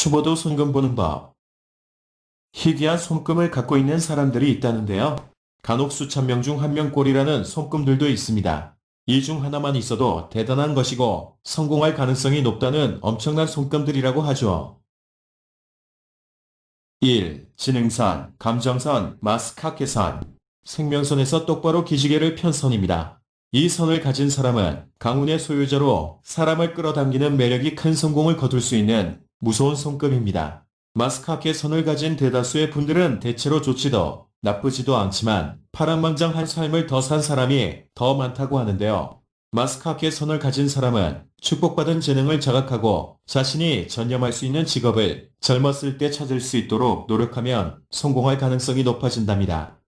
초보도 손금 보는 법. 희귀한 손금을 갖고 있는 사람들이 있다는데요. 간혹 수천 명 중 한 명꼴이라는 손금들도 있습니다. 이 중 하나만 있어도 대단한 것이고 성공할 가능성이 높다는 엄청난 손금들이라고 하죠. 1. 지능선, 감정선, 마스카케선. 생명선에서 똑바로 기지개를 편 선입니다. 이 선을 가진 사람은 강운의 소유자로 사람을 끌어당기는 매력이 큰 성공을 거둘 수 있는 무서운 손금입니다. 마스카케 선을 가진 대다수의 분들은 대체로 좋지도 나쁘지도 않지만 파란망장한 삶을 더 산 사람이 더 많다고 하는데요. 마스카케 선을 가진 사람은 축복받은 재능을 자각하고 자신이 전념할 수 있는 직업을 젊었을 때 찾을 수 있도록 노력하면 성공할 가능성이 높아진답니다.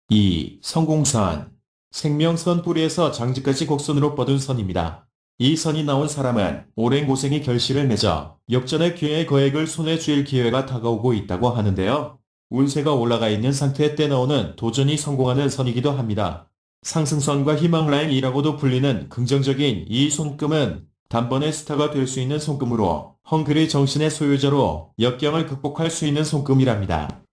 2. 성공선. 생명선 뿌리에서 장지까지 곡선으로 뻗은 선입니다. 이 선이 나온 사람은 오랜 고생이 결실을 맺어 역전의 기회의 거액을 손에 쥘 기회가 다가오고 있다고 하는데요. 운세가 올라가 있는 상태에 때 나오는 도전이 성공하는 선이기도 합니다. 상승선과 희망라인이라고도 불리는 긍정적인 이 손금은 단번에 스타가 될 수 있는 손금으로 헝그리 정신의 소유자로 역경을 극복할 수 있는 손금이랍니다.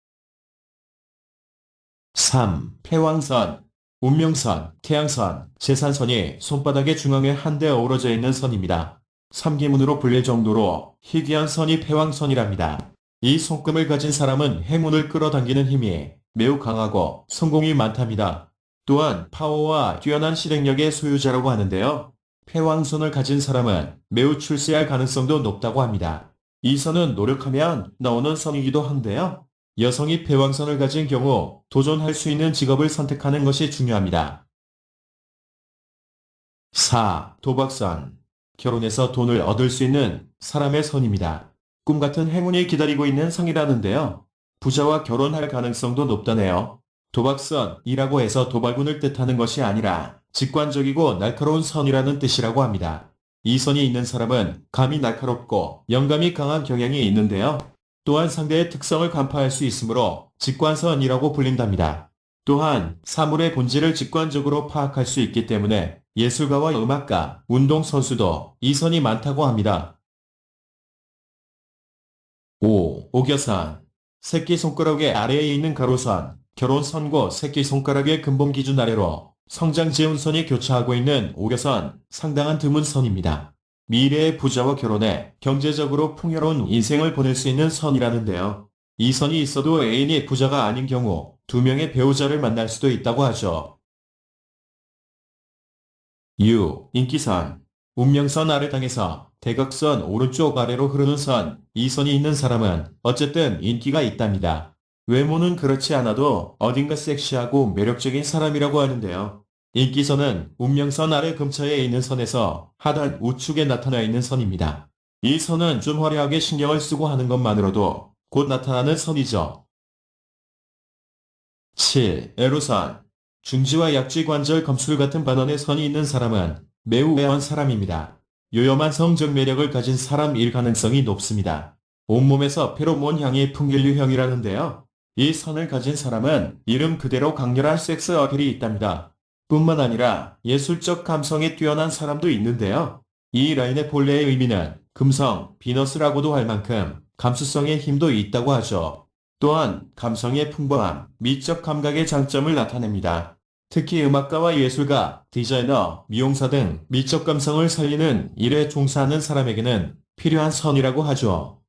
3. 패왕선. 운명선, 태양선, 재산선이 손바닥의 중앙에 한데 어우러져 있는 선입니다. 삼기문으로 불릴 정도로 희귀한 선이 패왕선이랍니다. 이 손금을 가진 사람은 행운을 끌어당기는 힘이 매우 강하고 성공이 많답니다. 또한 파워와 뛰어난 실행력의 소유자라고 하는데요. 패왕선을 가진 사람은 매우 출세할 가능성도 높다고 합니다. 이 선은 노력하면 나오는 선이기도 한데요. 여성이 패왕선을 가진 경우 도전할 수 있는 직업을 선택하는 것이 중요합니다. 4. 도박선. 결혼해서 돈을 얻을 수 있는 사람의 선입니다. 꿈같은 행운이 기다리고 있는 상이라는데요. 부자와 결혼할 가능성도 높다네요. 도박선이라고 해서 도박운을 뜻하는 것이 아니라 직관적이고 날카로운 선이라는 뜻이라고 합니다. 이 선이 있는 사람은 감이 날카롭고 영감이 강한 경향이 있는데요. 또한 상대의 특성을 간파할 수 있으므로 직관선이라고 불린답니다. 또한 사물의 본질을 직관적으로 파악할 수 있기 때문에 예술가와 음악가, 운동선수도 이 선이 많다고 합니다. 5. 오겨선. 새끼손가락의 아래에 있는 가로선, 결혼선고 새끼손가락의 근본 기준 아래로 성장지음선이 교차하고 있는 오겨선, 상당한 드문 선입니다. 미래의 부자와 결혼해 경제적으로 풍요로운 인생을 보낼 수 있는 선이라는데요. 이 선이 있어도 애인이 부자가 아닌 경우 2명의 배우자를 만날 수도 있다고 하죠. 6. 인기선. 운명선 아래땅에서 대각선 오른쪽 아래로 흐르는 선, 이 선이 있는 사람은 어쨌든 인기가 있답니다. 외모는 그렇지 않아도 어딘가 섹시하고 매력적인 사람이라고 하는데요. 인기선은 운명선 아래 근처에 있는 선에서 하단 우측에 나타나 있는 선입니다. 이 선은 좀 화려하게 신경을 쓰고 하는 것만으로도 곧 나타나는 선이죠. 7. 애로선. 중지와 약지 관절 검술 같은 반원의 선이 있는 사람은 매우 우애한 사람입니다. 요염한 성적 매력을 가진 사람일 가능성이 높습니다. 온몸에서 페로몬 향이 풍길 유형이라는데요. 이 선을 가진 사람은 이름 그대로 강렬한 섹스 어필이 있답니다. 뿐만 아니라 예술적 감성이 뛰어난 사람도 있는데요. 이 라인의 본래의 의미는 금성, 비너스라고도 할 만큼 감수성의 힘도 있다고 하죠. 또한 감성의 풍부함, 미적 감각의 장점을 나타냅니다. 특히 음악가와 예술가, 디자이너, 미용사 등 미적 감성을 살리는 일에 종사하는 사람에게는 필요한 선이라고 하죠.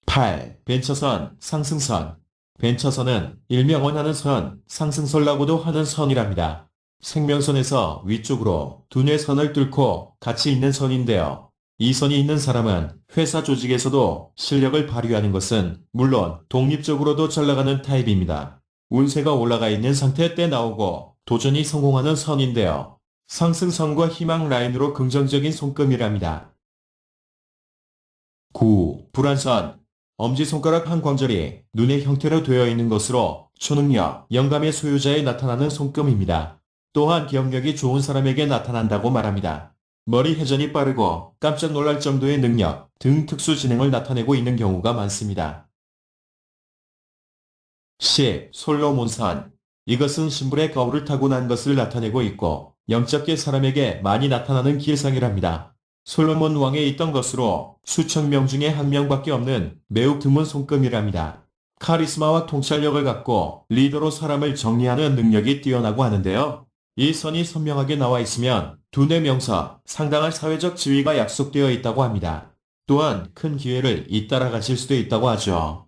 8. 벤처선, 상승선. 벤처선은 일명 원하는 선, 상승선이라고도 하는 선이랍니다. 생명선에서 위쪽으로 두뇌 선을 뚫고 같이 있는 선인데요. 이 선이 있는 사람은 회사 조직에서도 실력을 발휘하는 것은 물론 독립적으로도 잘 나가는 타입입니다. 운세가 올라가 있는 상태 때 나오고 도전이 성공하는 선인데요. 상승선과 희망 라인으로 긍정적인 손금이랍니다. 9. 불안선. 엄지손가락 한 광절이 눈의 형태로 되어 있는 것으로 초능력, 영감의 소유자에 나타나는 손금입니다. 또한 기억력이 좋은 사람에게 나타난다고 말합니다. 머리 회전이 빠르고 깜짝 놀랄 정도의 능력 등 특수 지능을 나타내고 있는 경우가 많습니다. 10. 솔로몬선. 이것은 신분의 거울을 타고 난 것을 나타내고 있고 영적계 사람에게 많이 나타나는 길상이랍니다. 솔로몬 왕에 있던 것으로 수천 명 중에 한 명밖에 없는 매우 드문 손금이랍니다. 카리스마와 통찰력을 갖고 리더로 사람을 정리하는 능력이 뛰어나고 하는데요. 이 선이 선명하게 나와 있으면 두뇌 명사, 상당한 사회적 지위가 약속되어 있다고 합니다. 또한 큰 기회를 잇따라 가실 수도 있다고 하죠.